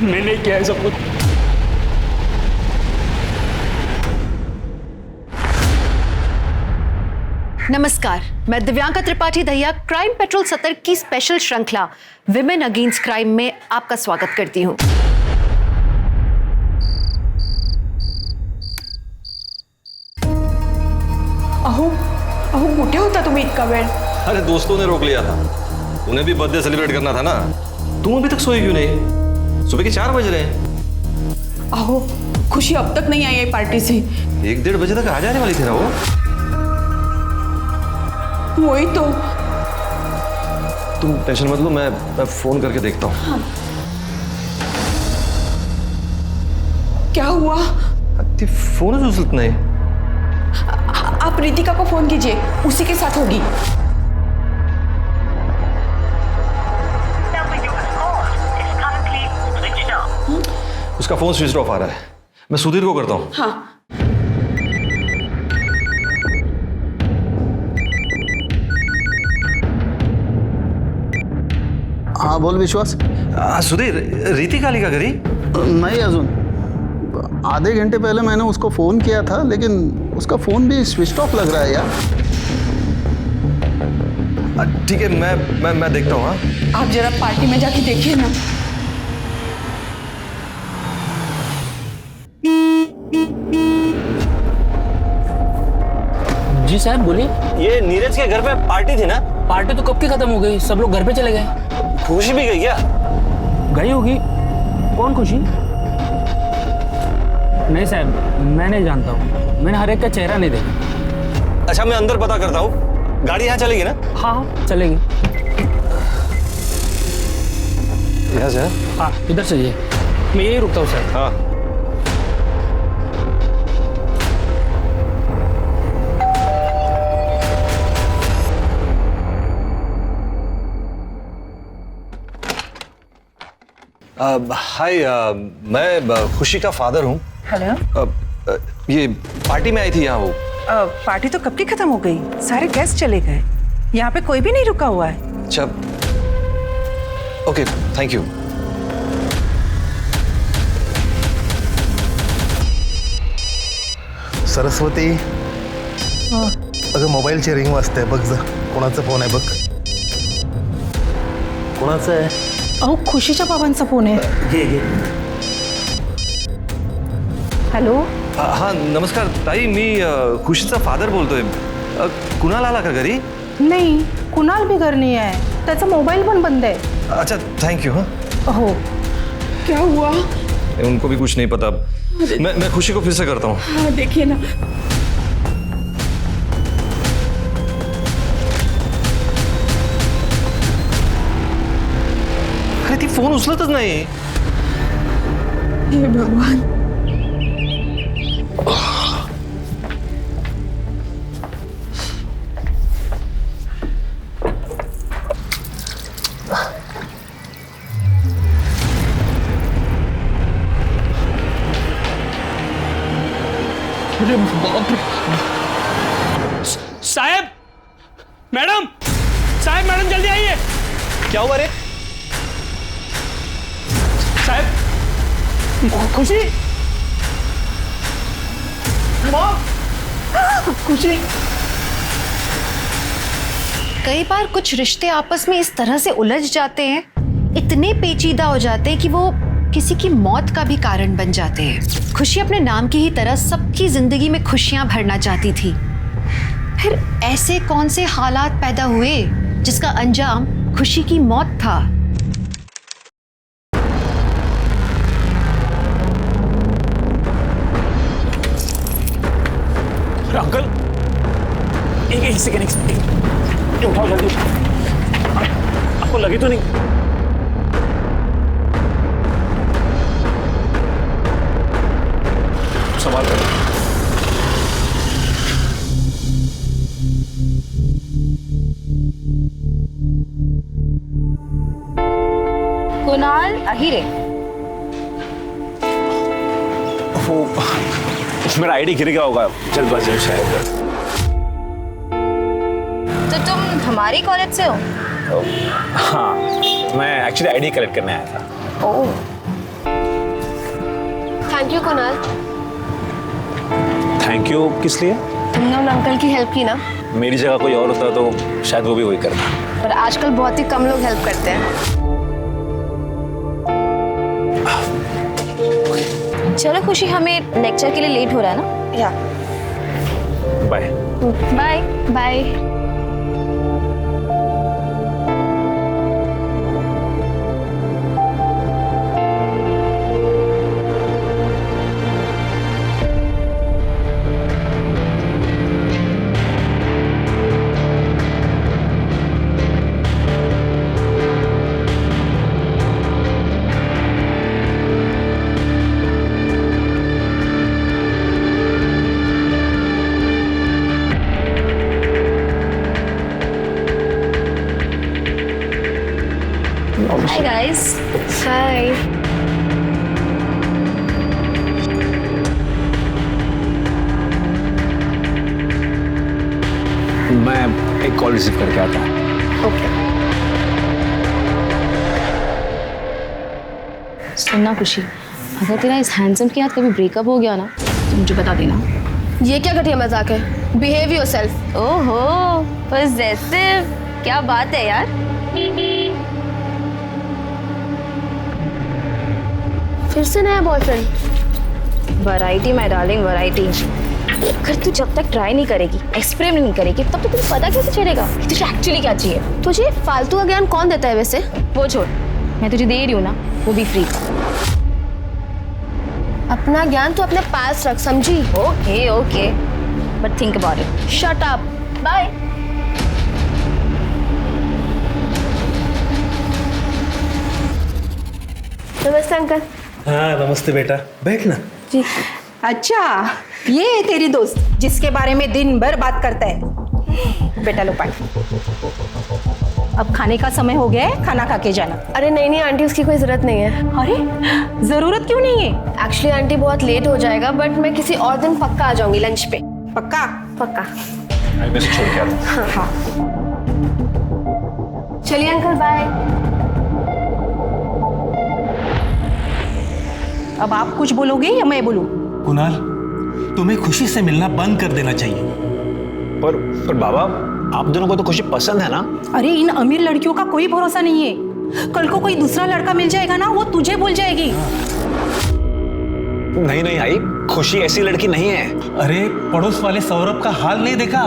मैंने किया है सब कुछ। नमस्कार, मैं दिव्यांका त्रिपाठी दहिया क्राइम पेट्रोल सतर्क की स्पेशल श्रृंखला विमेन अगेंस्ट क्राइम में आपका स्वागत करती हूँ। अहो अहो कुठे होता तुम्ही इतका वेळ? अरे दोस्तों ने रोक लिया था, उन्हें भी बर्थडे सेलिब्रेट करना था ना। तुम अभी तक सोई क्यों नहीं? सुबह के 4 बज रहे हैं। अहो खुशी अब तक नहीं आई है पार्टी से। 1-1:30 बजे तक आ जाने वाली थी ना वो। वही तो। तुम टेंशन मत लो, मैं फोन करके देखता हूँ। हाँ। क्या हुआ? फोन उचलत नहीं। आप रितिका को फोन कीजिए, उसी के साथ होगी। उसका फोन स्विच ऑफ आ रहा है, मैं सुधीर को करता हूँ। हाँ। हाँ बोल विश्वास। सुधीर, रितिका आली का घरी? नहीं अजून, आधे घंटे पहले मैंने उसको फ़ोन किया था, लेकिन उसका फ़ोन भी स्विच ऑफ लग रहा है यार। ठीक है, मैं देखता हूँ। हाँ आप जरा पार्टी में जाके देखिए ना। जी साहब बोलिए। ये नीरज के घर पे पार्टी थी ना? पार्टी तो कब की खत्म हो गई, सब लोग घर पे चले गए। खुशी भी गई क्या? गई होगी। कौन खुशी? नहीं साहब, मैं नहीं जानता हूँ, मैंने हर एक का चेहरा नहीं देखा। अच्छा, मैं अंदर पता करता हूँ। गाड़ी यहाँ चलेगी ना? हाँ चलेगी। यहाँ से? हाँ इधर से ये, मैं यही रुकता हूँ सर। हाँ। हाय, मैं खुशी का फादर हूँ। हेलो। ये पार्टी में आई थी यहाँ वो। पार्टी तो कब की खत्म हो गई, सारे गेस्ट चले गए, यहाँ पे कोई भी नहीं रुका हुआ है। अच्छा, ओके, थैंक यू। सरस्वती, अगं मोबाईलची रिंग वाजते, बघ जा कोणाचा फोन आहे बघ. कोणाचा आहे? अहो खुशीच्या बाबांचा फोन आहे. घे घे. हॅलो. हाँ नमस्कार ताई, मी खुशीचा फादर बोलतोय. कुणाल आला का घरी? नहीं, कुणाल भी घर नहीं आहे, त्याचा मोबाईल पण बंद आहे. अच्छा थैंक यू। हाँ हो. क्या हुआ? उनको भी कुछ नहीं पता। मैं खुशी को फिर से करता हूँ। हाँ देखिए ना। अरे ती फोन उचलतच नाही। हे भगवान। साहब, मैडम, साहब मैडम जल्दी आइए। क्या हुआ रे? साहब, खुशी, खुशी। कई बार कुछ रिश्ते आपस में इस तरह से उलझ जाते हैं, इतने पेचीदा हो जाते हैं कि वो किसी की मौत का भी कारण बन जाते हैं। खुशी अपने नाम की ही तरह सबकी जिंदगी में खुशियां भरना चाहती थी। फिर ऐसे कौन से हालात पैदा हुए जिसका अंजाम खुशी की मौत था? अंकल, एक सेकंड, उठाओ जल्दी। आपको लगी तो नहीं? सवाल करो। कुणाल अहिरे। वो मेरा आईडी गिर गया होगा जल्दबाजी में शायद। तो तुम हमारी कॉलेज से हो? हाँ, मैं एक्चुअली आईडी कलेक्ट करने आया था। Oh, thank you Kunal, thank you किस लिए? तुमने उन अंकल की हेल्प की ना। मेरी जगह कोई और होता तो शायद वो भी वही करता। पर आजकल बहुत ही कम लोग हेल्प करते हैं। चलो खुशी, हमें लेक्चर के लिए लेट हो रहा है ना। या bye. Bye bye. Hi guys. Hi. मैं एक कॉल रिसीव करके आता हूँ। Okay. सुनना खुशी, अगर तेरा इस हैंडसम के साथ कभी ब्रेकअप हो गया ना तो मुझे बता देना। ये क्या घटिया मजाक है? Behave yourself. ओहो, पॉसेसिव, क्या बात है यार। फिर से नया boyfriend? Variety my darling, variety. अगर तू जब तक ट्राई नहीं करेगी, एक्सपेरिमेंट नहीं करेगी, तब तो तुझे पता कैसे चलेगा कि तुझे एक्चुअली क्या चाहिए। तुझे फालतू का ज्ञान कौन देता है वैसे? वो छोड़, मैं तुझे दे रही हूँ ना, वो भी फ्री। अपना ज्ञान तो अपने पास रख, समझी? Okay okay, but think about it. Shut up. Bye. नमस्ते अंकल। हाँ नमस्ते बेटा, बैठ ना। जी। अच्छा, ये है तेरी दोस्त जिसके बारे में दिन भर बात करता है। बेटा लो पानी। अब खाने का समय हो गया है, खाना खा के जाना। अरे नहीं नहीं आंटी, उसकी कोई जरूरत नहीं है। अरे जरूरत क्यों नहीं है? एक्चुअली आंटी बहुत लेट हो जाएगा, बट मैं किसी और दिन पक्का आ जाऊंगी लंच पे। पक्का? पक्का। मैं से छोड़ के आता हूँ। हाँ। चलिए अंकल, बाय। अब आप कुछ बोलोगे या मैं बोलूं? कुणाल, तुम्हें खुशी से मिलना बंद कर देना चाहिए। पर बाबा, आप दोनों को तो खुशी पसंद है ना? अरे इन अमीर लड़कियों का कोई भरोसा नहीं है। कल को कोई दूसरा लड़का मिल जाएगा ना, वो तुझे भूल जाएगी। नहीं नहीं आई, खुशी ऐसी लड़की नहीं है। अरे पड़ोस वाले सौरभ का हाल नहीं देखा?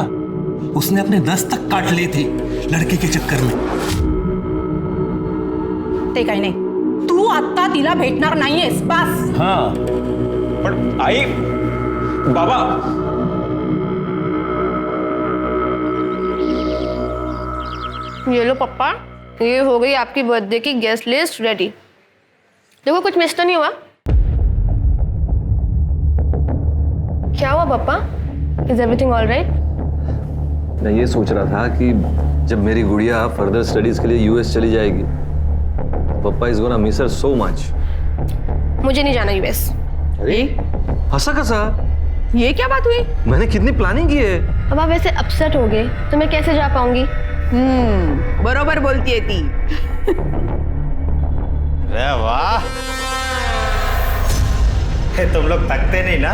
उसने अपने नस तक काट ली थी लड़के के चक्कर में। ते काही नाही, तू आता तिला भेटणार नाहीयेस, बस। हाँ, पर आई, बाबा, ये लो पप्पा, ये हो गई आपकी बर्थडे की गेस्ट लिस्ट रेडी। देखो कुछ मिस तो नहीं हुआ? क्या हुआ पापा? Is everything all right? मैं ये सोच रहा था कि जब मेरी गुड़िया फर्दर स्टडीज के लिए यूएस चली जाएगी, पापा is gonna miss her so much. मुझे नहीं जाना यूएस। अरे हंसा कसा? ये क्या बात हुई? मैंने कितनी प्लानिंग की है। अब आप वैसे अपसेट हो गए तो मैं कैसे जा पाऊंगी? बरोबर बोलती है ती। अरे वाह, तुम लोग थकते नहीं ना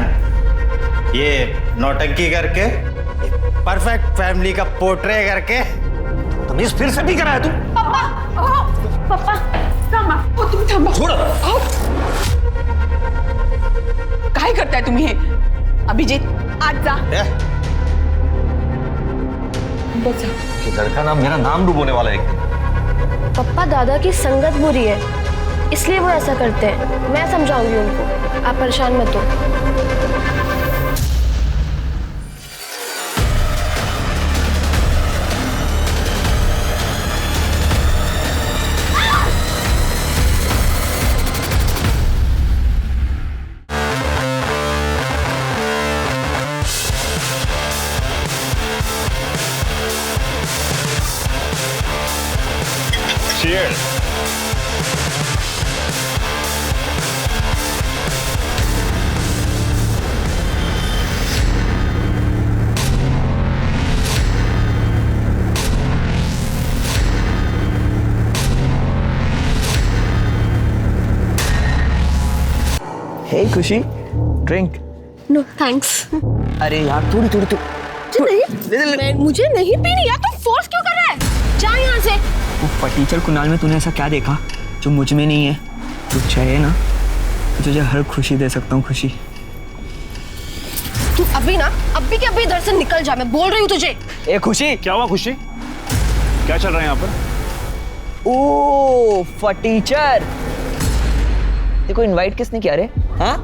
ये नौटंकी करके, परफेक्ट फैमिली का पोर्ट्रे करके। तमीज फिर से भी कराया तू? पापा थांबा, ओ तुम्ही थांबा। छोड़। आओ। काय करताय तुम्ही हे? अभिजीत, आज जा। बसा। ये लड़का ना मेरा नाम डुबोने वाला है एक दिन। पापा, दादा की संगत बुरी है, इसलिए वो ऐसा करते हैं। मैं समझाऊंगी उनको, आप परेशान मत हो। Cheers. खुशी ड्रिंक। No thanks. अरे यार थोड़ी थोड़ी तो नहीं, मुझे नहीं पीनी यार। तुम फोर्स क्यों कर रहा है? जा यहाँ से। वो फटीचर कुणाल में तूने ऐसा क्या देखा जो मुझ में नहीं है? तू चाहे ना तुझे हर खुशी दे सकता हूँ। खुशी तू अभी के अभी इधर से निकल जा, मैं बोल रही हूँ तुझे। ए खुशी। क्या हुआ खुशी? क्या चल रहा है यहाँ पर? ओ फटीचर, देखो इनवाइट किसने किया रे? हाँ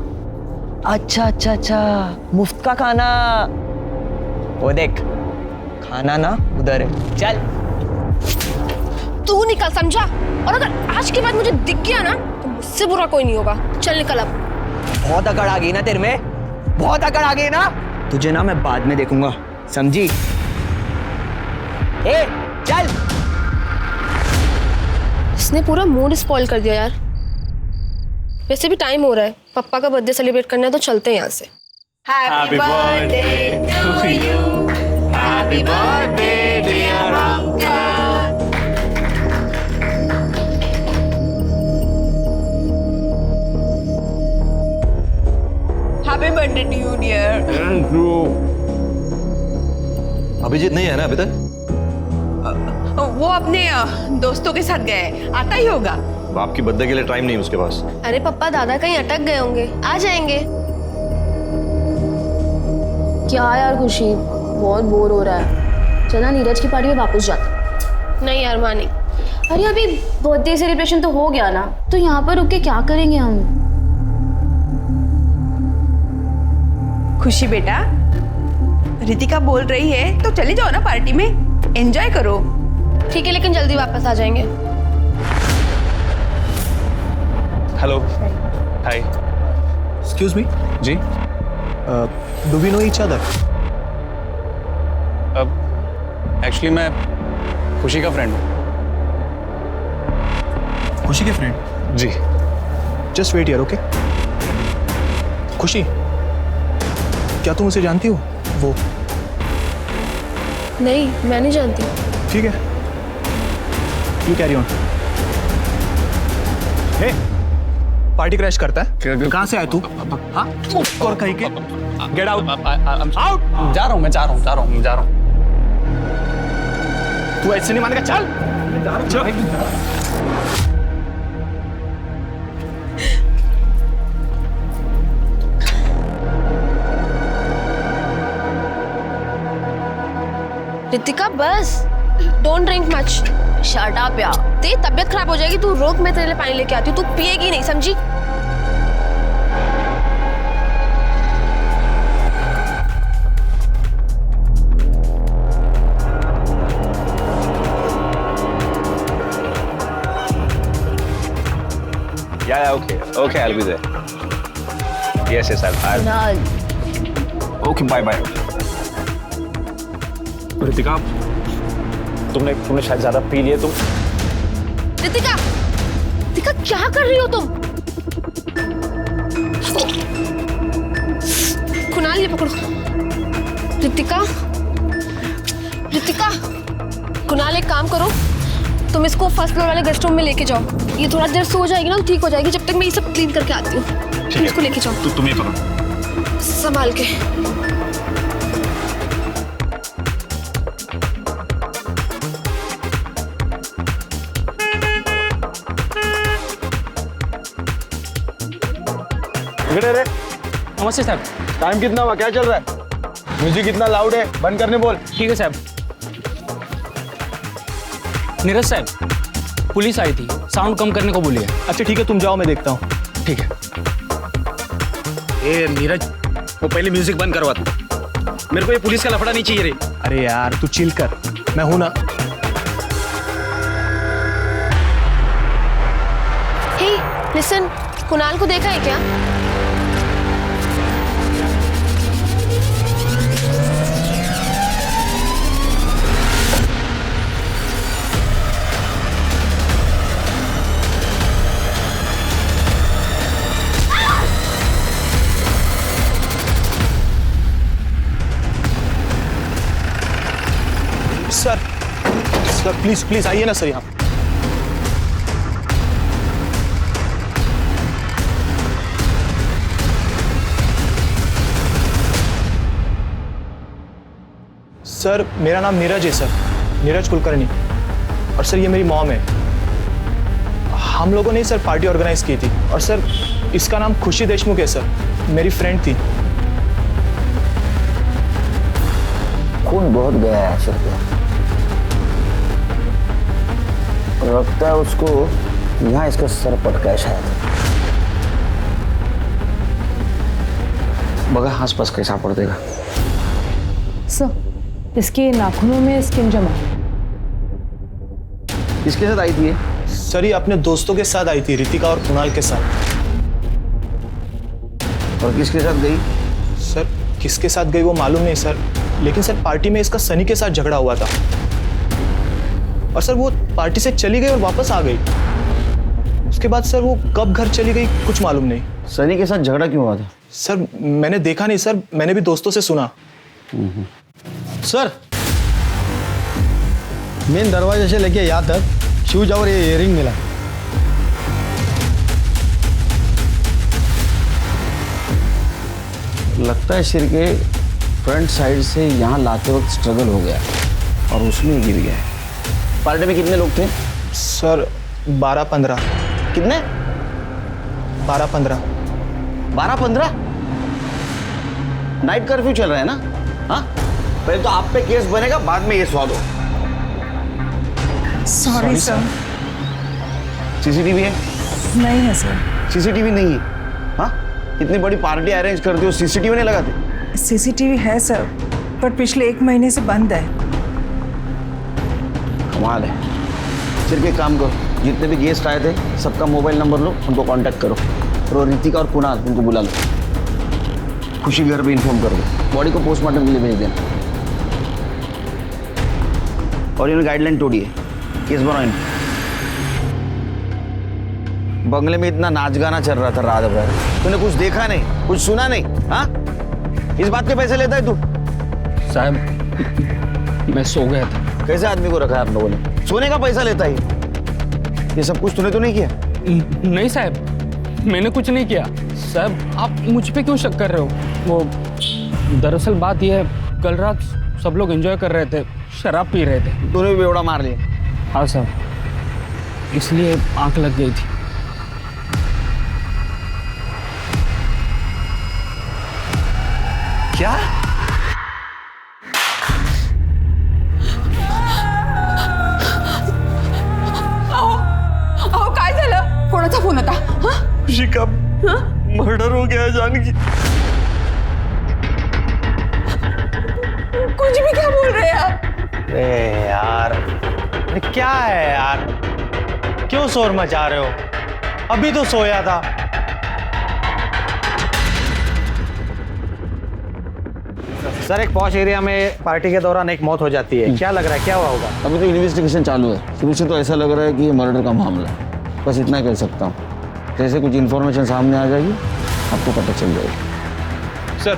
अच्छा अच्छा अच्छा, मुफ्त का खाना। वो देख खाना ना उधर है, चल। तू निकल, समझा? और अगर आज के बाद मुझे दिख गया ना तो मुझसे बुरा कोई नहीं होगा। चल निकल अब। बहुत अकड़ आ गई ना तेरे में, बहुत अकड़ आ गई ना। तुझे ना मैं बाद में देखूंगा, समझी? ए चल। इसने पूरा मूड स्पॉइल कर दिया यार। वैसे भी टाइम हो रहा है, पप्पा का बर्थडे सेलिब्रेट करना है तो चलते हैं यहाँ से। Happy birthday to you. Happy birthday dear uncle. Happy birthday to you dear. Thank you. Abhijeet नहीं है ना अभी तक? वो अपने दोस्तों के साथ गए, आता ही होगा। बाप की बर्थडे के लिए टाइम नहीं उसके पास। अरे पप्पा दादा कहीं अटक गए होंगे, आ जाएंगे। क्या यार खुशी, बहुत बोर हो रहा है। चला नीरज की पार्टी में वापस जाते। नहीं यार मानी। अरे अभी बर्थडे सेलिब्रेशन तो हो गया ना, तो यहाँ पर रुक के क्या करेंगे हम? खुशी बेटा, रितिका बोल रही है तो चले जाओ ना पार्टी में, एंजॉय करो। ठीक है लेकिन जल्दी वापस आ जाएंगे। Hello hi. एक्सक्यूज मी जी do we know each other? Actually मैं खुशी का फ्रेंड हूँ। खुशी के फ्रेंड? जी। Just wait here, okay? Khushi, क्या तुम उसे जानती हो? वो नहीं मैं नहीं जानती। ठीक है, you carry on. Hey, party crash करता है? कहाँ से आया तू? हाँ? और कहीं के? Get out. आउट। जा रहा हूँ मैं, जा रहा हूँ। तू ऐसे नहीं मानेगा, चल। रितिका बस, don't drink much. Shut up यार। तेरी तबीयत खराब हो जाएगी। तू रोक, मैं तेरे लिए पानी लेके आती हूँ। तू पिएगी नहीं, समझी? Yeah, okay, I'll be there. Yes, I'll. Okay, bye. Ritika, तुमने शायद ज्यादा पी लिया तुम। रितिका क्या कर रही हो तुम? कुणाल ये पकड़ो। रितिका कुणाल एक काम करो, तुम इसको फर्स्ट फ्लोर वाले गेस्ट रूम में लेके जाओ। ये थोड़ा देर सो जाएगी ना तो ठीक हो जाएगी। जब तक मैं ये सब क्लीन करके आती हूँ। तुम इसको लेके जाओ। तुम ये करो, संभाल के। नमस्ते साहब। टाइम कितना हुआ, क्या चल रहा है? म्यूजिक इतना लाउड है, बंद करने बोल। ठीक है साहब। नीरज साहब, पुलिस आई थी, साउंड कम करने को बोली है। अच्छा ठीक है, तुम जाओ, मैं देखता हूँ। ठीक है। ए नीरज, वो पहले म्यूजिक बंद करवा तू। मेरे को ये पुलिस का लफड़ा नहीं चाहिए रे। अरे यार तू चिल कर, मैं हूं ना। हे लिसन, कुणाल को देखा है क्या? सर प्लीज आइए ना सर यहाँ। सर मेरा नाम नीरज है सर, नीरज कुलकर्णी। और सर ये मेरी मॉम है। हम लोगों ने सर पार्टी ऑर्गेनाइज की थी। और सर इसका नाम खुशी देशमुख है सर, मेरी फ्रेंड थी। खून बहुत गया है सर को, लगता है उसको यहाँ इसका सर पटका है शायद। बगा आसपास कैसा सापड़ देगा। सर इसके नाखूनों में स्किन जमा। किसके साथ आई थी ये? सर ये अपने दोस्तों के साथ आई थी, रितिका और कुणाल के साथ। और किसके साथ गई? सर किसके साथ गई वो मालूम नहीं सर, लेकिन सर पार्टी में इसका सनी के साथ झगड़ा हुआ था। और सर वो पार्टी से चली गई और वापस आ गई। उसके बाद सर वो कब घर चली गई कुछ मालूम नहीं। सनी के साथ झगड़ा क्यों हुआ था? सर मैंने देखा नहीं सर, मैंने भी दोस्तों से सुना। सर मेन दरवाजे से लेके यहाँ तक शूज और ये इयरिंग मिला। लगता है सिर के फ्रंट साइड से यहाँ लाते वक्त स्ट्रगल हो गया और उसमें गिर गया है। पार्टी में कितने लोग थे? सर 12-15। कितने? 12-15। 12-15? नाइट कर्फ्यू चल रहा है ना? हाँ, पहले तो आप पे केस बनेगा, बाद में ये स्वाद हो। Sorry sir. सीसीटीवी है? नहीं है सर। सीसीटीवी नहीं है? हाँ, इतनी बड़ी पार्टी अरेंज करते हो, सीसीटीवी नहीं लगाते? सीसीटीवी है सर, पर पिछले 1 महीने से बंद है। कमाल है। सिर्फ एक काम करो, जितने भी गेस्ट आए थे सबका मोबाइल नंबर लो, उनको कांटेक्ट करो और रितिका और कुणाल उनको बुला लो। खुशी घर पे इन्फॉर्म कर दो, बॉडी को पोस्टमार्टम के लिए भेज देना। और इन्होंने गाइडलाइन तोड़ी है, केस बनाओ इनको। बंगले में इतना नाच गाना चल रहा था रात भर, तूने कुछ देखा नहीं, कुछ सुना नहीं? हाँ, इस बात के पैसे लेता है तू? साहब मैं सो गया था। कैसे आदमी को रखा है आप लोगों ने? सोने का पैसा लेता है ये सब कुछ तूने तो नहीं किया? नहीं साहब, मैंने कुछ नहीं किया। साहब आप मुझ पे क्यों शक कर रहे हो? वो दरअसल बात यह है, कल रात सब लोग एंजॉय कर रहे थे, शराब पी रहे थे। तूने भी बेवड़ा मार लिया? हाँ साहब, इसलिए आंख लग गई थी। क्या? अहो काय झालं? कोणाचा फोन होता? हाँ? खुशी का मर्डर हो गया है जानकी। कुछ भी क्या बोल रहे हैं आप? अरे यार, ये क्या है यार? क्यों शोर मचा रहे हो? अभी तो सोया था। सर एक पॉश एरिया में पार्टी के दौरान एक मौत हो जाती है, क्या लग रहा है क्या हुआ होगा? अभी तो इन्वेस्टिगेशन चालू है, शुरू से तो ऐसा लग रहा है कि ये मर्डर का मामला है। बस इतना ही कह सकता हूँ, जैसे कुछ इन्फॉर्मेशन सामने आ जाएगी आपको पता चल जाएगी। सर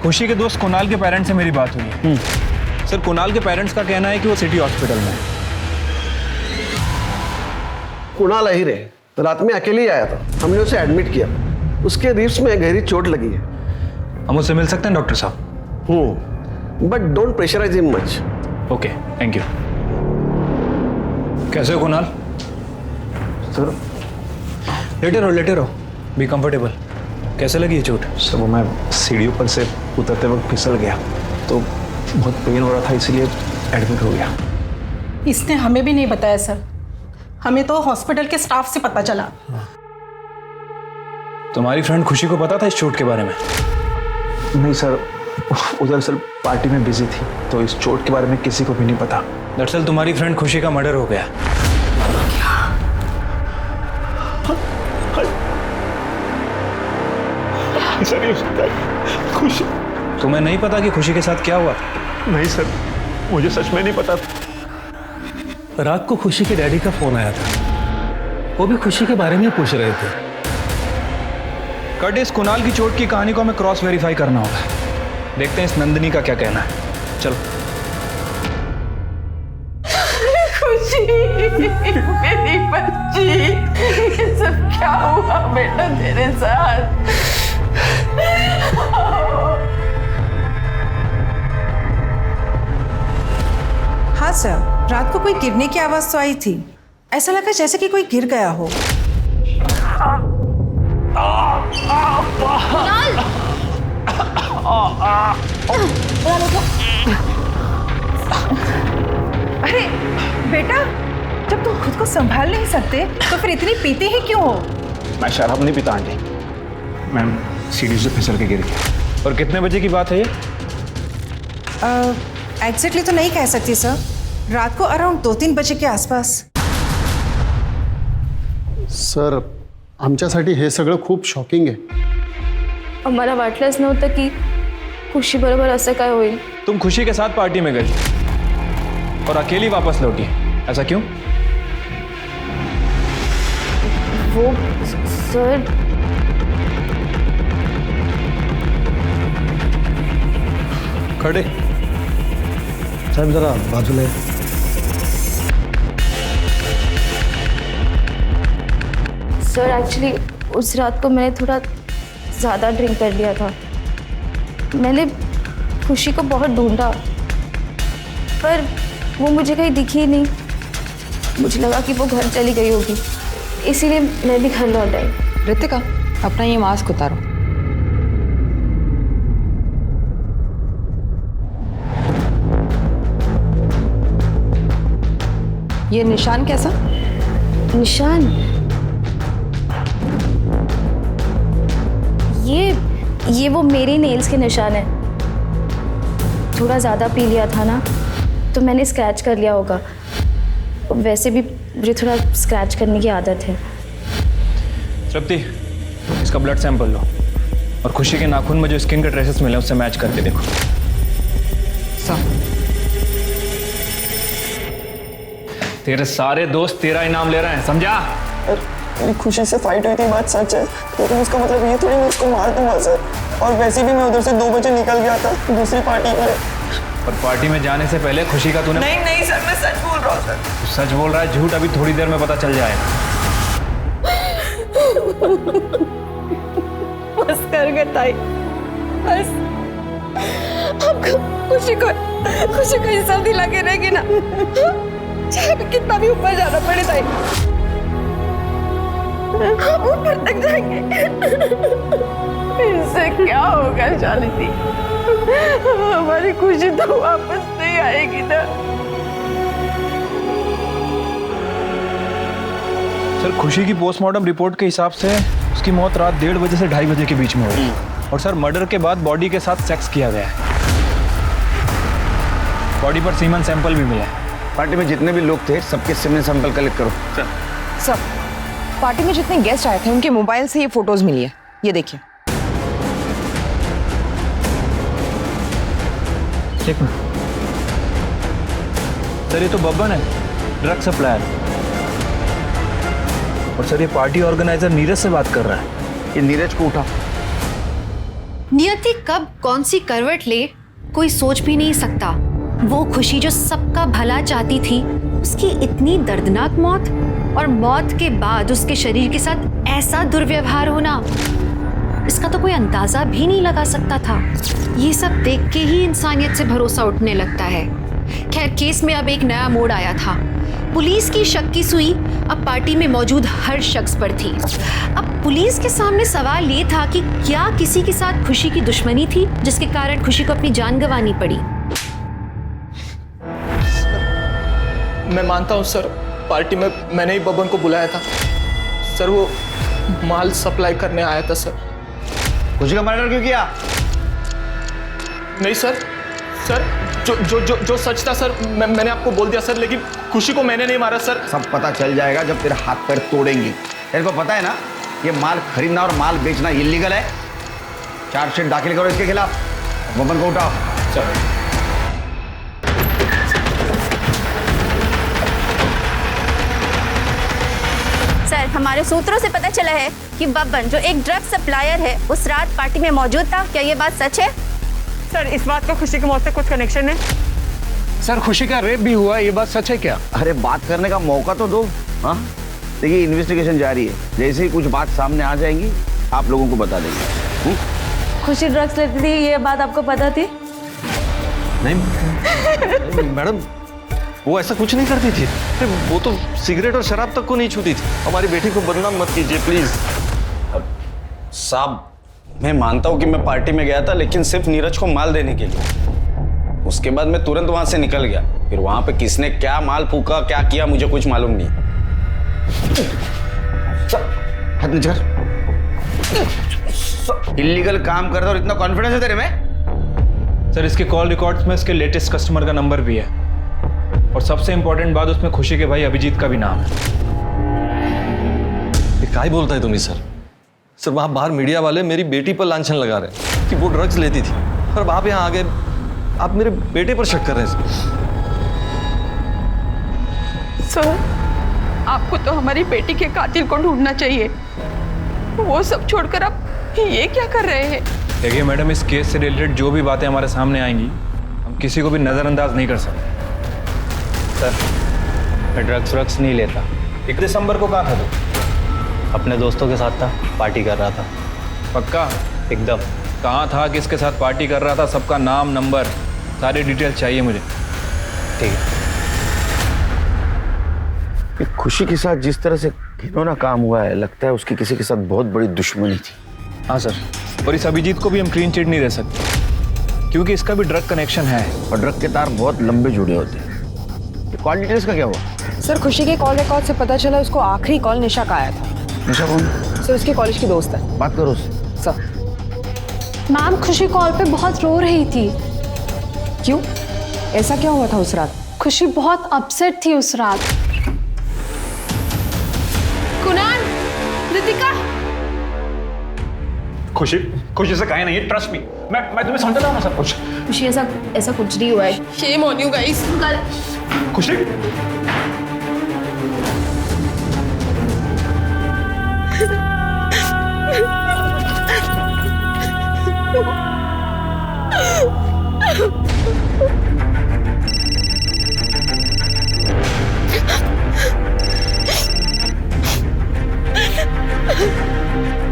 खुशी के दोस्त कुणाल के पेरेंट्स से मेरी बात हुई है। सर कुणाल के पेरेंट्स का कहना है कि वो सिटी हॉस्पिटल में है। कुणाल अहिर है, रात में अकेले ही आया था, हमने उसे एडमिट किया। उसके रिब्स में गहरी चोट लगी है। हम उससे मिल सकते हैं डॉक्टर साहब? But don't pressurise him much. Okay, thank you. कैसे हो कुणाल? सर लेटे रहो, बी कंफर्टेबल। कैसे लगी ये चोट? सर वो मैं सीढ़ियों पर से उतरते वक्त फिसल गया तो बहुत पेन हो रहा था, इसीलिए एडमिट हो गया। इसने हमें भी नहीं बताया सर, हमें तो हॉस्पिटल के स्टाफ से पता चला। तुम्हारी फ्रेंड खुशी को पता था इस चोट के बारे में? नहीं सर, उधर सर पार्टी में बिजी थी, तो इस चोट के बारे में किसी को भी नहीं पता। दरअसल तुम्हारी फ्रेंड खुशी का मर्डर हो गया। सर ये खुशी, तुम्हें नहीं पता कि खुशी के साथ क्या हुआ? नहीं सर, मुझे सच में नहीं पता था। रात को खुशी के डैडी का फोन आया था, वो भी खुशी के बारे में पूछ रहे थे। कट इस कुणाल की चोट की कहानी को हमें क्रॉस वेरीफाई करना होगा। देखते हैं इस नंदिनी का क्या कहना है। चलो। खुशी मेरी बच्ची, ये सब क्या हुआ बेटा तेरे साथ? को कोई गिरने की आवाज तो आई थी। ऐसा लगा जैसे कि कोई गिर गया हो। अरे बेटा, जब तुम खुद को संभाल नहीं सकते तो फिर इतनी पीते ही क्यों हो? मैं शराब नहीं पीता आंटी, मैम सीढ़ी से फिसल के गिर गया। और कितने बजे की बात है ये? एग्जैक्टली तो नहीं कह सकती सर, रात को अराउंड 2-3 बजे के आसपास। सर, आमच्यासाठी हे सगळं खूप शॉकिंग आहे. आम्हाला वाटलंच नव्हतं की खुशी बरोबर असं काय होईल. तुम खुशी के साथ पार्टी में गई और अकेली वापस लौटी, ऐसा क्यों? वो सर, खड़े साहब जरा बाजूला आहे. सर एक्चुअली उस रात को मैंने थोड़ा ज़्यादा ड्रिंक कर लिया था. मैंने खुशी को बहुत ढूंढा पर वो मुझे कहीं दिखी ही नहीं. मुझे लगा कि वो घर चली गई होगी, इसीलिए मैं भी घर लौट आई. रितिका, अपना ये मास्क उतारो. ये निशान कैसा? निशान? ये वो मेरे नेल्स के निशान है. थोड़ा ज़्यादा पी लिया था ना, तो मैंने स्क्रैच कर लिया होगा. वैसे भी मुझे थोड़ा स्क्रैच करने की आदत है. तृप्ति, इसका ब्लड सैंपल लो और खुशी के नाखून में जो स्किन के ट्रेसेस मिले उससे मैच करके देखो. तेरे सारे दोस्त तेरा इनाम ले रहे हैं, समझा? मेरी खुशी से फाइट हुई थी, बात सच है, लेकिन उसका मतलब ये थोड़ी मैं उसको मार दूंगा सर. और वैसे भी मैं उधर से 2 बजे निकल गया था दूसरी पार्टी के लिए. और पार्टी में जाने से पहले खुशी का तूने... नहीं सर, मैं सच बोल रहा हूँ सर. तू सच बोल रहा है, झूठ अभी थोड़ी देर में पता चल जाएगा. बस कर गए ताई, बस. आपको खुशी को ये सब दिला के रहेगी ना, चाहे कितना भी ऊपर जाना पड़े ताई, हम ऊपर तक जाएंगे. इससे क्या होगा शालिनी? हमारी खुशी तो वापस नहीं आएगी ना. सर, खुशी की पोस्टमार्टम रिपोर्ट के हिसाब से उसकी मौत रात 1:30 बजे से 2:30 बजे के बीच में हुई. और सर, मर्डर के बाद बॉडी के साथ सेक्स किया गया है. बॉडी पर सीमन सैंपल भी मिला है. पार्टी में जितने भी लोग थे सबके सीमन सैंपल कलेक्ट करो. सब पार्टी में जितने गेस्ट आए थे उनके मोबाइल से ये फोटोज मिली है, ये देखिए. एक मिनट सर, ये तो बब्बन है, ड्रग सप्लायर. और सर, ये पार्टी ऑर्गेनाइजर नीरज से बात कर रहा है. ये नीरज को उठा. नियति कब कौन सी करवट ले कोई सोच भी नहीं सकता. वो खुशी जो सबका भला चाहती थी, उसकी इतनी दर्दनाक मौत, और मौत के बाद उसके शरीर के साथ ऐसा दुर्व्यवहार होना, इसका तो कोई अंदाजा भी नहीं लगा सकता था. ये सब देख के ही इंसानियत से भरोसा उठने लगता है. खैर, केस में अब एक नया मोड़ आया था. पुलिस की शक की सुई अब पार्टी में मौजूद हर शख्स पर थी. अब पुलिस के सामने सवाल ये था कि क्या किसी के साथ खुशी की दुश्मनी थी जिसके कारण खुशी को अपनी जान गंवानी पड़ी. मैं मानता हूँ सर, पार्टी में मैंने ही बब्बन को बुलाया था. सर, वो माल सप्लाई करने आया था सर. खुशी का मर्डर क्यों किया? नहीं सर, जो सच था सर, मैंने आपको बोल दिया सर, लेकिन खुशी को मैंने नहीं मारा सर. सब पता चल जाएगा जब तेरे हाथ पैर तोड़ेंगे. तेरे को पता है ना, ये माल खरीदना और माल बेचना इलीगल है. चार्जशीट दाखिल करो इसके खिलाफ. बब्बन को उठाओ. चलो. सर, हमारे सूत्रों से पता चला है कि बब्बन, जो एक ड्रग सप्लायर है, उस रात पार्टी में मौजूद था. क्या ये बात सच है? सर, इस बात का खुशी की मौत से कुछ कनेक्शन है? सर, खुशी का रेप भी हुआ, ये बात सच है क्या? अरे बात करने का मौका तो दो. हाँ, देखिए इन्वेस्टिगेशन जारी है. जैसे ही कुछ बात सामने आ जाएंगी आप लोगों को बता देंगे. खुशी ड्रग्स लेती थी, ये बात आपको पता थी? नहीं मैडम, वो ऐसा कुछ नहीं करती थी। अरे वो तो सिगरेट और शराब तक को नहीं छूती थी। हमारी बेटी को बदनाम मत कीजिए प्लीज। साहब, मैं मानता हूँ कि मैं पार्टी में गया था, लेकिन सिर्फ नीरज को माल देने के लिए। उसके बाद मैं तुरंत वहां से निकल गया। फिर वहां पे किसने क्या माल फूका, क्या किया, मुझे कुछ मालूम नहीं। हाथ नीचे कर। इलीगल काम करता और इतना कॉन्फिडेंस है तेरे में? सर इसके कॉल रिकॉर्ड्स में इसके लेटेस्ट कस्टमर का नंबर भी है, और सबसे इंपॉर्टेंट बात उसमें खुशी के भाई अभिजीत का भी नाम है। ये क्या ही बोलता है तुम्हें सर? सर वहां बाहर मीडिया वाले मेरी बेटी पर लांछन लगा रहे हैं कि वो ड्रग्स लेती थी, और आप यहाँ आगे आप मेरे बेटे पर शक कर रहे हैं। सर, आपको तो हमारी बेटी के कातिल को ढूंढना चाहिए। वो सब छोड़कर आप ये क्या कर रहे हैं? देखिए मैडम, इस केस से रिलेटेड जो भी बातें हमारे सामने आएंगी हम किसी को भी नज़रअंदाज नहीं कर सकते। सर, मैं ड्रग्स नहीं लेता। 1 दिसंबर को कहाँ था तू? अपने दोस्तों के साथ था, पार्टी कर रहा था। पक्का? एकदम। कहाँ था, किसके साथ पार्टी कर रहा था, सबका नाम, नंबर, सारी डिटेल चाहिए मुझे। ठीक है। कि खुशी के साथ जिस तरह से घिनौना काम हुआ है, लगता है उसकी किसी के साथ बहुत बड़ी दुश्मनी थी। हाँ सर, और इस अभिजीत को भी हम क्लीन चिट नहीं दे सकते क्योंकि इसका भी ड्रग कनेक्शन है, और ड्रग के तार बहुत लंबे जुड़े होते हैं। कॉल डिटेल्स का क्या हुआ? सर, खुशी के कॉल रिकॉर्ड से पता चला उसको आखिरी कॉल निशा का आया था। निशा कौन? सर, उसके कॉलेज की दोस्त है। बात करो उससे। सर, मैम खुशी कॉल पे बहुत रो रही थी। क्यों? ऐसा क्या हुआ था उस रात? खुशी बहुत अपसेट थी उस रात। कुणाल, रितिका, खुशी से कहीं नहीं है, ट्रस्ट मी। मैं तुम्हें समझा रहा हूँ सब कुछ। खुशी, ऐसा कुछ नहीं हुआ है। Shame on you guys. खुशी,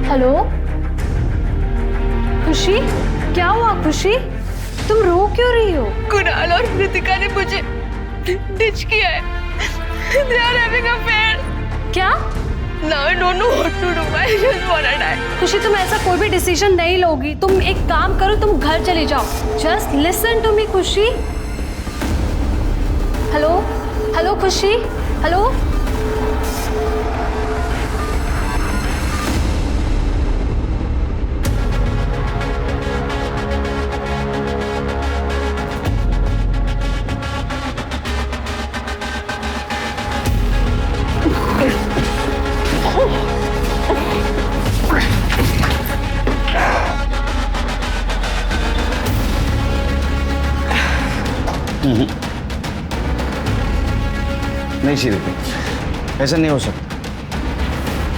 हेलो खुशी, क्या हुआ खुशी? तुम रो क्यों रही हो? कुणाल और रितिका ने मुझे डिच किया है। They are having affair. क्या? Now I don't know what to do. I just wanna die. खुशी, तुम ऐसा कोई भी डिसीजन नहीं लोगी। तुम एक काम करो, तुम घर चली जाओ। जस्ट लिसन टू मी खुशी। हेलो हेलो खुशी, हेलो। नहीं श्रीपति, ऐसा नहीं हो सकता,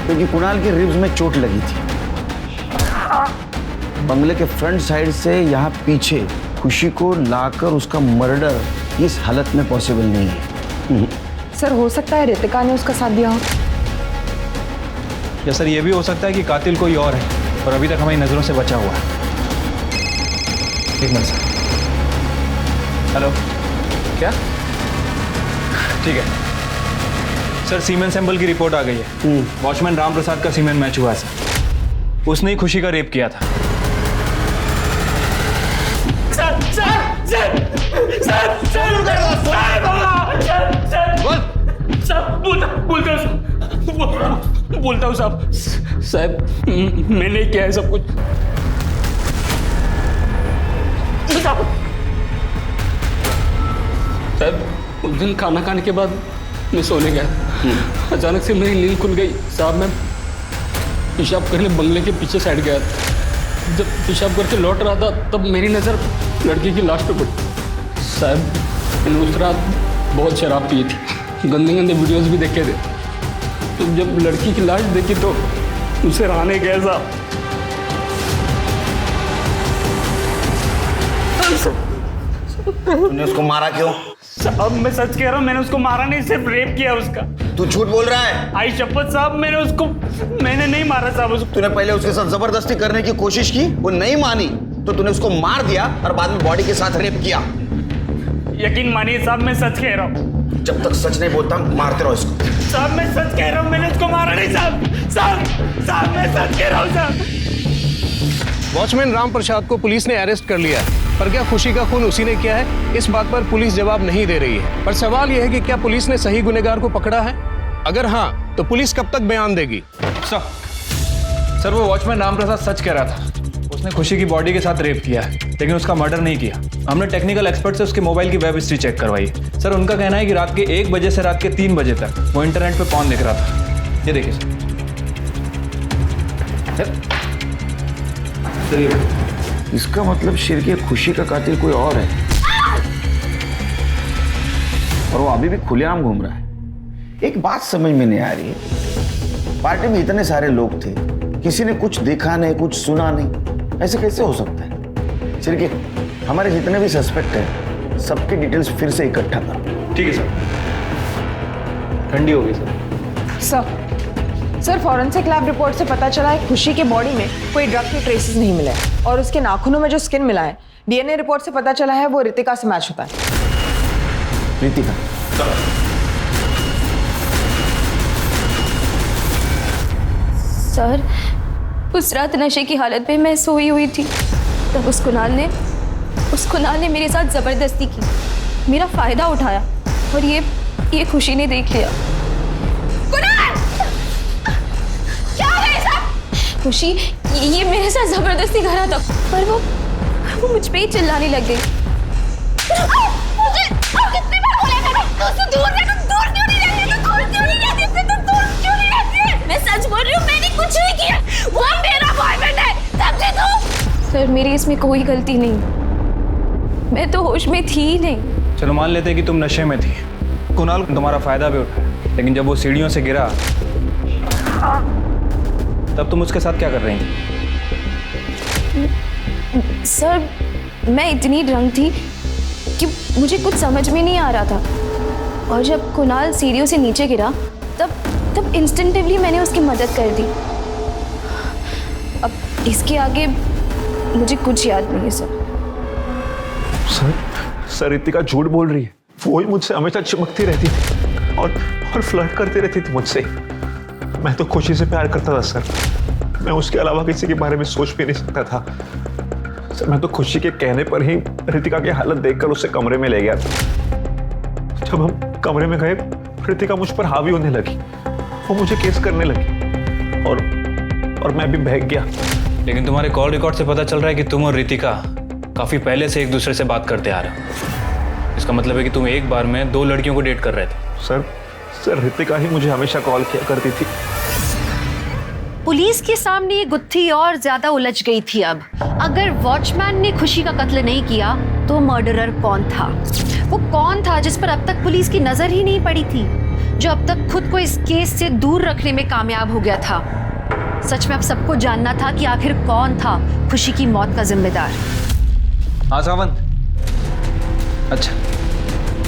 क्योंकि कुणाल के रिब्स में चोट लगी थी। बंगले के फ्रंट साइड से यहाँ पीछे खुशी को लाकर उसका मर्डर इस हालत में पॉसिबल नहीं है। सर, हो सकता है रितिका ने उसका साथ दिया हो। या सर ये भी हो सकता है कि कातिल कोई और है और अभी तक हमारी नजरों से बचा हुआ है। एक मिनट सर। हेलो, क्या? ठीक है सर, सीमेन सैंपल की रिपोर्ट आ गई है। वॉचमैन राम प्रसाद का सीमेन मैच हुआ है सर। उसने ही खुशी का रेप किया था। बोलता हूँ साहब, मैंने किया है सब कुछ। साहब, उस दिन खाना खाने के बाद मैं सोने गया। अचानक से मेरी नींद खुल गई। साहब, मैं पेशाब करने बंगले के पीछे साइड गया। जब पेशाब करके लौट रहा था तब मेरी नज़र लड़की की लाश पे पड़ी। साहब, मैंने उस रात बहुत शराब पी थी, गंदे गंदे वीडियोस भी देखे थे। तो जब लड़की की लाश देखी तो उसे रहने गया साहब। तूने उसको मारा क्यों? साहब, मैं सच कह रहा हूँ, मैंने उसको मारा नहीं, सिर्फ रेप किया उसका। तू झूठ बोल रहा है? आई शपथ साहब, मैंने नहीं मारा साहब उसको। तूने पहले उसके साथ जबरदस्ती करने की कोशिश की, वो नहीं मानी, तो तूने उसको मार दिया और बाद में बॉडी के साथ रेप किया। यकीन मानिए साहब, मैं सच कह रहा हूँ। जब तक सच नहीं बोलता मारते रहो इसको। साहब मैं सच कह रहा हूँ, मैंने उसको मारा नहीं साहब मैं सच कह रहा हूँ साहब। वॉचमैन राम प्रसाद को पुलिस ने अरेस्ट कर लिया है, पर क्या खुशी का खून उसी ने किया है, इस बात पर पुलिस जवाब नहीं दे रही है। पर सवाल यह है कि क्या पुलिस ने सही गुनहगार को पकड़ा है? अगर हाँ, तो पुलिस कब तक बयान देगी? सर वो वॉचमैन राम प्रसाद सच कह रहा था। उसने खुशी की बॉडी के साथ रेप किया है, लेकिन उसका मर्डर नहीं किया। हमने टेक्निकल एक्सपर्ट से उसके मोबाइल की वेब हिस्ट्री चेक करवाई है। सर उनका कहना है कि रात के 1 बजे से रात के 3 बजे तक वो इंटरनेट पे पॉर्न देख रहा था। ये देखिए सर। इसका मतलब शेर की खुशी का कातिल कोई और है, और वो अभी भी खुलेआम घूम रहा है। एक बात समझ में नहीं आ रही है, पार्टी में इतने सारे लोग थे, किसी ने कुछ देखा नहीं, कुछ सुना नहीं, ऐसे कैसे हो सकता है? चिरके, हमारे जितने भी सस्पेक्ट हैं सबकी डिटेल्स फिर से इकट्ठा करो। ठीक है सर। ठंडी हो गई sir. Sir forensic lab report से पता चला है खुशी के बॉडी में कोई ड्रग के ट्रेसेस नहीं मिले हैं, और उसके नाखूनों में जो स्किन मिला है डीएनए रिपोर्ट से पता चला है वो रितिका से मैच होता है। रितिका? सर उस रात नशे की हालत में मैं सोई हुई थी, तब उस कुणाल ने मेरे साथ जबरदस्ती की, मेरा फायदा उठाया, और ये खुशी ने देख लिया। कुणाल! क्या है सब? खुशी ये मेरे साथ जबरदस्ती कर रहा था, पर वो मुझ पे ही चिल्लाने लग गई। मुझे कितनी बार बोला मैंने, उससे दूर रहना, दूर क्यों नहीं रहती, दूर क्यों नहीं रहती, दूर क्यों नहीं रहती? मैं सच बोल रही हूँ, मैंने कुछ नहीं किया, वो मेरा बॉयफ्रेंड है, समझे तू? सर मेरी इसमें कोई गलती नहीं, मैं तो होश में थी ही नहीं। चलो मान लेते हैं कि तुम नशे में थी, कुणाल तुम्हारा फायदा भी उठाया, लेकिन जब वो सीढ़ियों से गिरा तब तुम उसके साथ क्या कर रही थी? सर मैं इतनी ड्रंक थी कि मुझे कुछ समझ में नहीं आ रहा था, और जब कुणाल सीढ़ियों से नीचे गिरा तब इंस्टेंटिवली मैंने उसकी मदद कर दी। अब इसके आगे मुझे कुछ याद नहीं है सर रितिका झूठ बोल रही है, वो ही मुझसे हमेशा चिपकती रहती थी और फ्लर्ट करती रहती थी मुझसे। मैं तो खुशी से प्यार करता था सर, मैं उसके अलावा किसी के बारे में सोच भी नहीं सकता था सर। मैं तो खुशी के कहने पर ही रितिका की हालत देखकर उसे कमरे में ले गया था। जब हम कमरे में गए, रितिका मुझ पर हावी होने लगी, वो मुझे केस करने लगी, और मैं भी बहक गया। लेकिन तुम्हारे कॉल रिकॉर्ड से पता चल रहा है कि तुम और रितिका काफी पहले से एक दूसरे से बात करते आ रहे हो। इसका मतलब है कि तुम एक बार में 2 लड़कियों को डेट कर रहे थे। सर रितिका ही मुझे हमेशा कॉल किया करती थी। पुलिस के सामने ये गुत्थी और ज्यादा उलझ गई थी। अब अगर वॉचमैन ने खुशी का कत्ल नहीं किया तो मर्डरर कौन था? वो कौन था जिस पर अब तक पुलिस की नजर ही नहीं पड़ी थी, जो अब तक खुद को इस केस से दूर रखने में कामयाब हो गया था? सच में अब सबको जानना था कि आखिर कौन था खुशी की मौत का जिम्मेदार। हाँ सावंत, अच्छा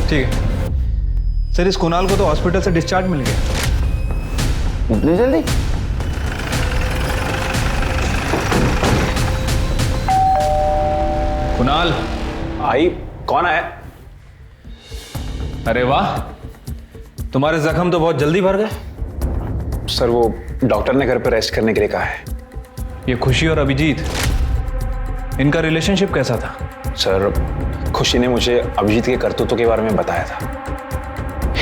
ठीक है सर। इस कुणाल को तो हॉस्पिटल से डिस्चार्ज मिल गया। इतनी जल्दी? कुणाल आई, कौन आया? अरे वाह, तुम्हारे जख्म तो बहुत जल्दी भर गए। सर वो डॉक्टर ने घर पर रेस्ट करने के लिए कहा है। ये खुशी और अभिजीत, इनका रिलेशनशिप कैसा था? सर खुशी ने मुझे अभिजीत के करतूतों के बारे में बताया था।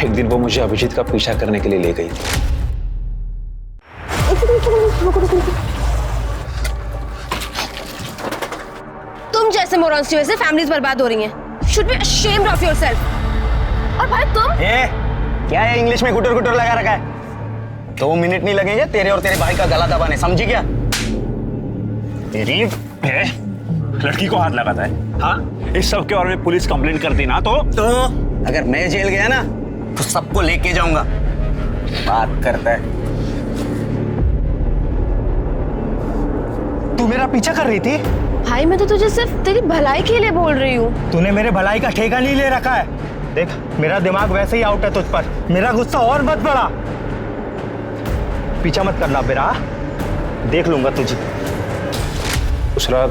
एक दिन वो मुझे अभिजीत का पीछा करने के लिए ले गई। तुम जैसे मोरॉन्स की वजह से फैमिलीज बर्बाद हो रही हैं। Should be ashamed of yourself। और भाई तुम क्या है इंग्लिश में गुटर गुटर लगा रखा है? 2 मिनट नहीं लगेंगे तेरे और तेरे भाई का गला दबाने, समझी क्या? तेरी लड़की को हाथ लगाता है? हाँ, इस सब के बारे में पुलिस कंप्लेंट करती ना तो अगर मैं जेल गया ना तो सबको लेके जाऊंगा। बात करता है। तू मेरा पीछा कर रही थी? भाई मैं तो तुझे सिर्फ तेरी भलाई के लिए बोल रही हूँ। तूने मेरे भलाई का ठेका नहीं ले रखा है। देख मेरा दिमाग वैसे ही आउट है तुझ पर, मेरा गुस्सा और मत बढ़ा। पीछा मत करना बेरा, देख लूंगा तुझे। उस रात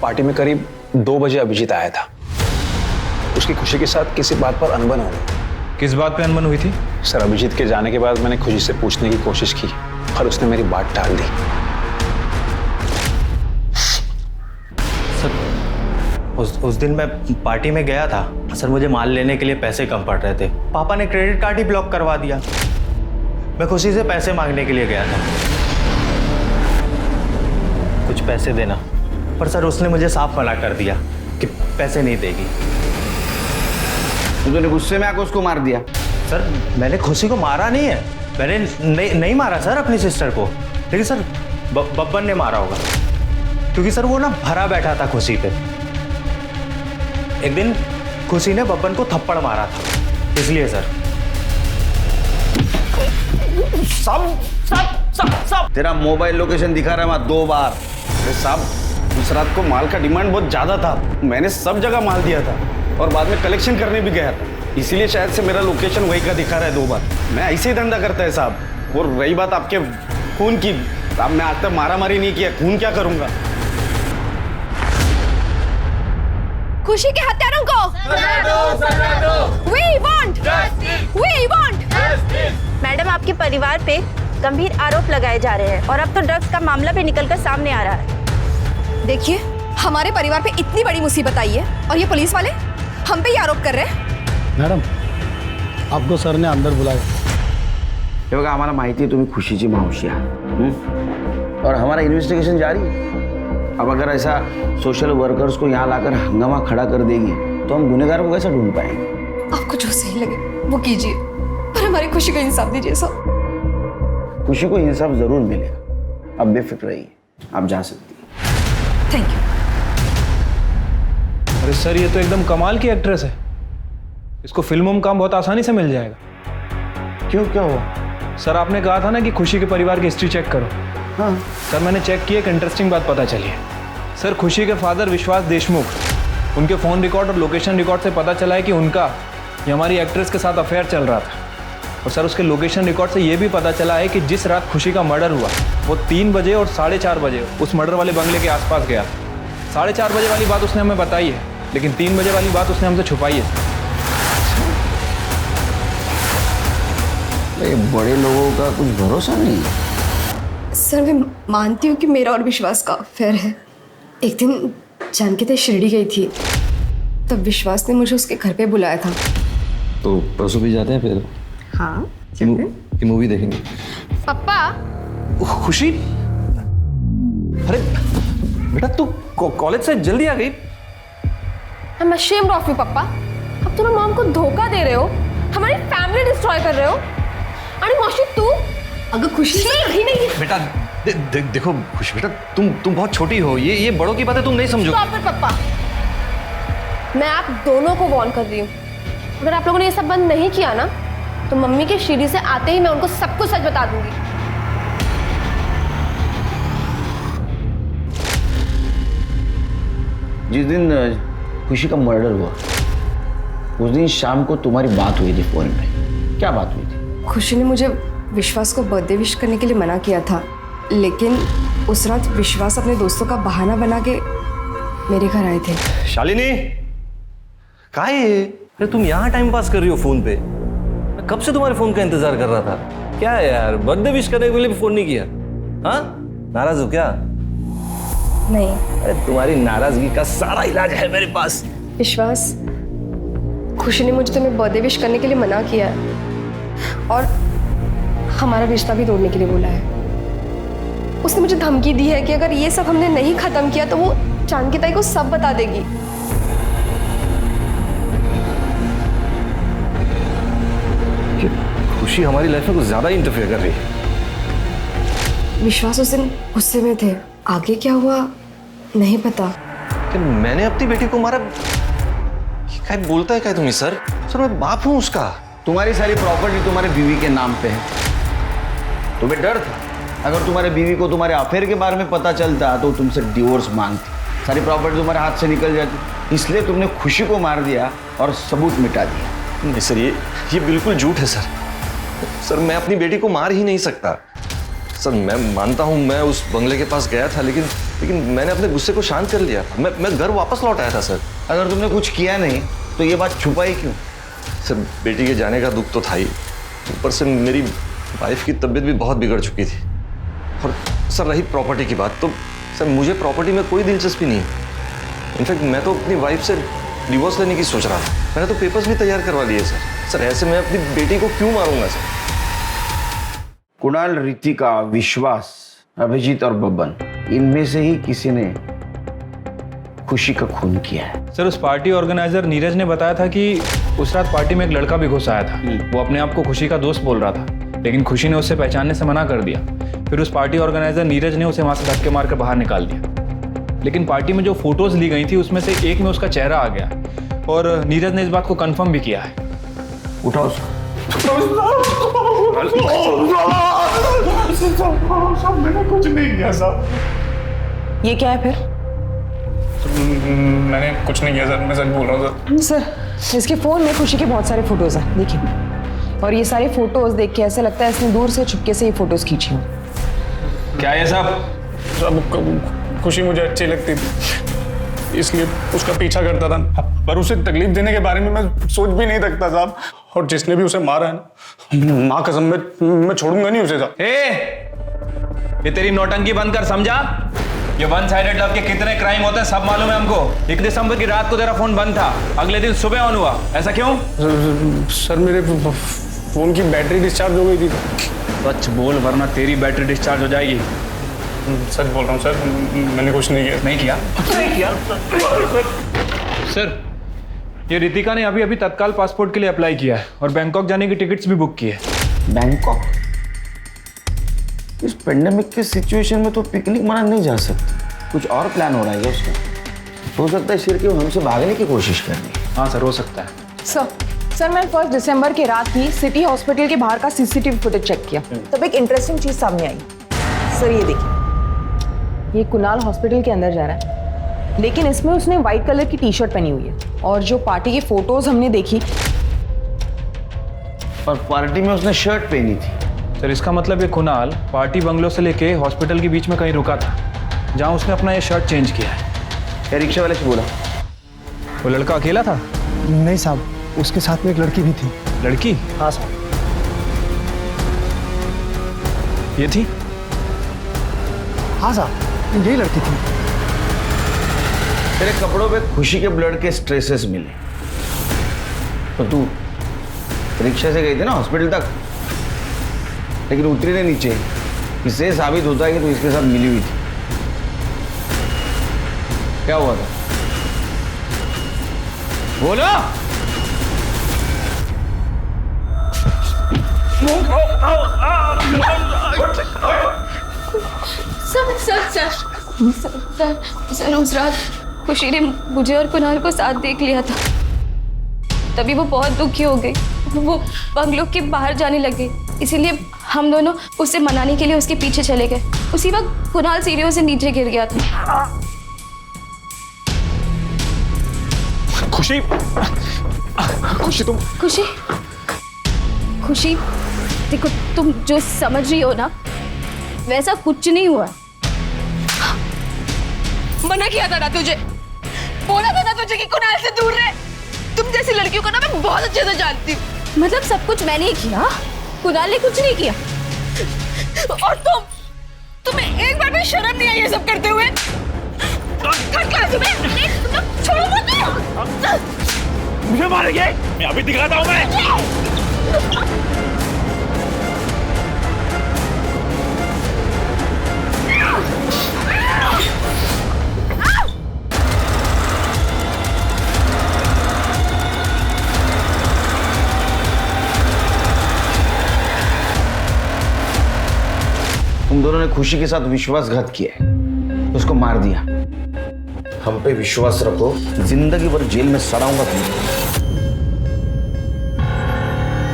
पार्टी में करीब 2 बजे अभिजीत आया था। उसकी खुशी के साथ किसी बात पर अनबन हो गई। किस बात पे अनबन हुई थी? सर अभिजीत के जाने के बाद मैंने खुशी से पूछने की कोशिश की पर उसने मेरी बात टाल दी। सर उस दिन मैं पार्टी में गया था सर, मुझे माल लेने के लिए पैसे कम पड़ रहे थे। पापा ने क्रेडिट कार्ड ही ब्लॉक करवा दिया। मैं खुशी से पैसे मांगने के लिए गया था, कुछ पैसे देना, पर सर उसने मुझे साफ मना कर दिया कि पैसे नहीं देगी। तूने गुस्से में आकर उसको मार दिया? सर मैंने खुशी को मारा नहीं है, मैंने नहीं मारा सर अपनी सिस्टर को, लेकिन सर बब्बन ने मारा होगा, क्योंकि सर वो ना भरा बैठा था खुशी पे। एक दिन खुशी ने बब्बन को थप्पड़ मारा था, इसलिए सर। सब तेरा मोबाइल लोकेशन दिखा रहा है वहां 2 बार। अरे साहब उस रात को माल का डिमांड बहुत ज्यादा था, मैंने सब जगह माल दिया था और बाद में कलेक्शन करने भी गया था, इसीलिए शायद से मेरा लोकेशन वही का दिखा रहा है 2 बार। मैं ऐसे ही धंधा करता है साहब। और रही बात आपके खून की, साहब मैं आज तक मारा मारी नहीं किया, खून क्या करूंगा। खुशी के हत्यारों को We want मैडम, आपके परिवार पे गंभीर आरोप लगाए जा रहे हैं और अब तो ड्रग्स का मामला भी निकलकर सामने आ रहा है। देखिए, हमारे परिवार पे इतनी बड़ी मुसीबत आई है और ये पुलिस वाले हम पे ही आरोप कर रहे हैं। मॅडम आपको सर ने अंदर बुलाया। हे बघा आम्हाला माहिती आहे तुम्ही खुशीची मावशी आहात और हमारा इन्वेस्टिगेशन जारी है। अब अगर ऐसा सोशल वर्कर्स को यहाँ लाकर हंगामा खड़ा कर देगी तो हम गुनहगार को कैसे ढूंढ पाएंगे? आपको जो सही लगे वो कीजिए, पर हमारी खुशी को इंसाफ दीजिए साहब। खुशी को इंसाफ जरूर मिलेगा, अब बेफिक्र रहिए, आप जा सकती हैं। Thank you. अरे सर ये तो एकदम कमाल की एक्ट्रेस है, इसको फिल्मों में काम बहुत आसानी से मिल जाएगा। क्यों, क्या हुआ? सर आपने कहा था ना कि खुशी के परिवार की हिस्ट्री चेक करो। हाँ सर मैंने चेक की, एक इंटरेस्टिंग बात पता चली है। सर खुशी के फादर विश्वास देशमुख, उनके फ़ोन रिकॉर्ड और लोकेशन रिकॉर्ड से पता चला है कि उनका ये हमारी एक्ट्रेस के साथ अफेयर चल रहा था। और सर उसके लोकेशन रिकॉर्ड से ये भी पता चला है कि जिस रात खुशी का मर्डर हुआ वो 3 बजे और 4:30 बजे उस मर्डर वाले बंगले के आसपास गया था। 4:30 बजे वाली बात उसने हमें बताई है, लेकिन 3 बजे वाली बात उसने हमसे छुपाई है। बड़े लोगों का कुछ भरोसा नहीं है। सर मैं मानती हूँ कि मेरा और विश्वास का अफेयर है। एक दिन जानकी ते शिरडी गई थी, तब विश्वास ने मुझे उसके घर पे बुलाया था। तो परसों भी जाते हैं फिर? हाँ मूवी देखेंगे। पापा खुशी, अरे बेटा तू कॉलेज से जल्दी आ गई। I'm ashamed of you, पापा। अब तुम मॉम को धोखा दे रहे हो, हमारी फैमिली डिस्ट्रॉय कर रहे हो। अरे मौसी तू अगर खुशी ही नहीं है। बेटा देखो खुशी बेटा, तुम बहुत छोटी हो, ये बड़ों की बातें तुम नहीं समझो। Stop it, पापा। मैं आप दोनों को वार्न कर रही हूँ, अगर आप लोगों ने ये सब बंद नहीं किया ना तो मम्मी के शिरडी से आते ही मैं उनको सब कुछ सच बता दूंगी। जिस दिन खुशी का मर्डर हुआ उस दिन शाम को तुम्हारी बात हुई थी फोन पे, क्या बात हुई थी? खुशी ने मुझे विश्वास को बर्थडे विश करने के लिए मना किया था, लेकिन उस रात विश्वास अपने दोस्तों का बहाना बना के मेरे घर आए थे। शालिनी कहाँ है ये? अरे तुम यहाँ टाइम पास कर रही हो फोन पे? मैं कब से तुम्हारे फोन का इंतजार कर रहा था। क्या है यार, बर्थडे विश करने के लिए भी फोन नहीं किया? हाँ नाराज हो क्या? नहीं। अरे तुम्हारी नाराजगी का सारा इलाज है मेरे पास। विश्वास, खुशी ने मुझे तुम्हें बर्थडे विश करने के लिए मना किया है और हमारा रिश्ता भी तोड़ने के लिए बोला है। उसने मुझे धमकी दी है कि अगर ये सब हमने नहीं खत्म किया तो वो जानकी ताई को सब बता देगी। खुशी हमारी लाइफ में कुछ ज्यादा ही इंटरफेयर कर रही है। विश्वास उस दिन गुस्से में थे, आगे क्या हुआ नहीं पता। कि मैंने अपनी बेटी को मारा? क्या बोलता है क्या तुम्हें? सर मैं बाप हूं उसका। तुम्हारी सारी प्रॉपर्टी तुम्हारे बीवी के नाम पे है। तुम्हें डर था अगर तुम्हारे बीवी को तुम्हारे अफेयर के बारे में पता चलता तो तुमसे डिवोर्स मांगती, सारी प्रॉपर्टी तुम्हारे हाथ से निकल जाती, इसलिए तुमने खुशी को मार दिया और सबूत मिटा दिया। नहीं सर, ये बिल्कुल झूठ है सर। मैं अपनी बेटी को मार ही नहीं सकता सर। मैं मानता हूं मैं उस बंगले के पास गया था, लेकिन मैंने अपने गुस्से को शांत कर लिया था। मैं घर वापस लौट आया था सर। अगर तुमने कुछ किया नहीं तो ये बात छुपाई क्यों? सर बेटी के जाने का दुख तो था ही, ऊपर से मेरी वाइफ की तबीयत भी बहुत बिगड़ चुकी थी। और सर रही प्रॉपर्टी की बात, तो सर मुझे प्रॉपर्टी में कोई दिलचस्पी नहीं। इनफैक्ट मैं तो अपनी वाइफ से डिवोर्स लेने की सोच रहा था। मैंने तो पेपर्स भी तैयार करवा लिए सर। सर ऐसे मैं अपनी बेटी को क्यों मारूंगा सर? कुणाल, रितिका, विश्वास, अभिजीत और बब्बन, इनमें से ही किसी ने खुशी का खून किया है। सर उस पार्टी ऑर्गेनाइजर नीरज ने बताया था कि उस रात पार्टी में एक लड़का भी घुस आया था। वो अपने आप को खुशी का दोस्त बोल रहा था, लेकिन खुशी ने उससे पहचानने से मना कर दिया। फिर उस पार्टी ऑर्गेनाइजर नीरज ने उसे वहां से धक्के मार कर बाहर निकाल दिया। लेकिन पार्टी में जो फोटोज ली गई थी उसमें से एक में उसका चेहरा आ गया और नीरज ने इस बात को कंफर्म भी किया है। उठाओ मैंने कुछ नहीं किया साहब। ये क्या है फिर? मैंने कुछ नहीं किया सर, मैं सच बोल रहा हूँ सर, इसके फोन में खुशी के बहुत सारे फोटोज हैं, देखिए। और ये सारे फोटोज देख के ऐसा लगता है इसने दूर से छुपके से ये फोटोज खींची हो। क्या है सब? खुशी मुझे अच्छी लगती थी, इसलिए उसका पीछा करता था, पर उसे तकलीफ देने के बारे में मैं सोच भी नहीं सकता साहब। और जिसने भी उसे मारा है ना, माँ कसम मैं छोड़ूंगा नहीं उसे साहब। ये तेरी नौटंकी बंद कर, समझा? ये वन साइडेड लव के कितने क्राइम होते हैं सब मालूम है हमको। 1 दिसंबर की रात को तेरा फोन बंद था, अगले दिन सुबह ऑन हुआ, ऐसा क्यों? सर मेरे फोन की बैटरी डिस्चार्ज हो गई थी। सच बोल वरना तेरी बैटरी डिस्चार्ज हो जाएगी। सच बोल रहा हूँ सर, मैंने कुछ नहीं किया। नहीं किया? सर ये रितिका ने अभी अभी तत्काल पासपोर्ट के लिए अप्लाई किया है और बैंकॉक जाने की टिकट्स भी बुक की है। बैंकॉक? इस पेंडेमिक के सिचुएशन में तो पिकनिक मनाने नहीं जा सकते। कुछ और प्लान हो रहा है क्या उसका? हो सकता है सिर के हमसे भागने की कोशिश कर रही है। हाँ सर, हो सकता है। सर मैंने 1 दिसंबर की रात ही सिटी हॉस्पिटल के बाहर का सीसीटीवी फुटेज चेक किया, तब एक इंटरेस्टिंग चीज सामने आई। सर ये देखिए, ये कुणाल हॉस्पिटल के अंदर जा रहा है, लेकिन इसमें उसने व्हाइट कलर की टी शर्ट पहनी हुई है। और जो पार्टी की फोटोज हमने देखी, पर पार्टी में उसने शर्ट पहनी थी। सर इसका मतलब ये कुणाल पार्टी बंगलो से लेके हॉस्पिटल के बीच में कहीं रुका था, जहां उसने अपना ये शर्ट चेंज किया है। क्या रिक्शा वाले से बोला? वो लड़का अकेला था? नहीं साहब, उसके साथ में एक लड़की भी थी। लड़की? हाँ साहब। ये थी? हाँ साहब, यही लड़की थी। तेरे कपड़ों पे खुशी के ब्लड के स्ट्रेसेस मिले, तो तू रिक्शा से गई थी ना हॉस्पिटल तक, लेकिन उतरी नहीं नीचे। इससे साबित होता है कि तू इसके साथ मिली हुई थी। क्या हुआ था? बोलो। सर उस रात खुशी ने मुझे और कुणाल को साथ देख लिया था, तभी वो बहुत दुखी हो गई। वो बंगलो के बाहर जाने लगे, इसीलिए हम दोनों उसे मनाने के लिए उसके पीछे चले गए। उसी वक्त कुणाल सीढ़ियों से नीचे गिर गया था। खुशी, खुशी तुम खुशी देखो, तुम जो समझ रही हो ना वैसा कुछ नहीं हुआ। मना किया था ना तुझे, बोला था ना तुझे कि कुणाल से दूर रहे। तुम जैसी लड़कियों को ना मैं बहुत अच्छे से जानती हूँ। मतलब सब कुछ मैंने ही किया, कुणाल ने कुछ नहीं किया। और तुम्हें एक बार भी शर्म नहीं आई ये सब करते हुए? छोड़ो मुझे, मुझे मारेंगे, मैं अभी दिखाता हूँ मैं। तुम दोनों ने खुशी के साथ विश्वासघात किया है, उसको मार दिया। हम पे विश्वास रखो, जिंदगी भर जेल में सड़ाऊंगा तुम्हें।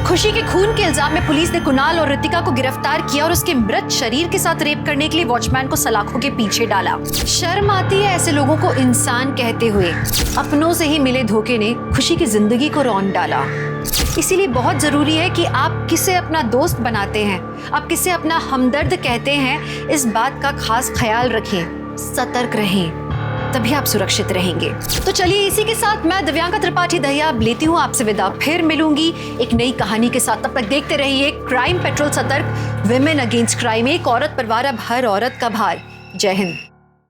खुशी के खून के इल्जाम में पुलिस ने कुणाल और रितिका को गिरफ्तार किया और उसके मृत शरीर के साथ रेप करने के लिए वॉचमैन को सलाखों के पीछे डाला। शर्म आती है ऐसे लोगों को इंसान कहते हुए। अपनों से ही मिले धोखे ने खुशी की जिंदगी को रौंद डाला। इसीलिए बहुत जरूरी है कि आप किसे अपना दोस्त बनाते हैं, आप किसे अपना हमदर्द कहते हैं, इस बात का खास ख्याल रखें, सतर्क रहें। तभी आप सुरक्षित रहेंगे। तो चलिए इसी के साथ मैं दिव्यांका त्रिपाठी दहिया अब लेती हूँ आपसे विदा। फिर मिलूंगी एक नई कहानी के साथ। तब तक देखते रहिए क्राइम पेट्रोल सतर्क, विमेन अगेंस्ट क्राइम, एक औरत पर वार अब हर औरत का भार। जय हिंद।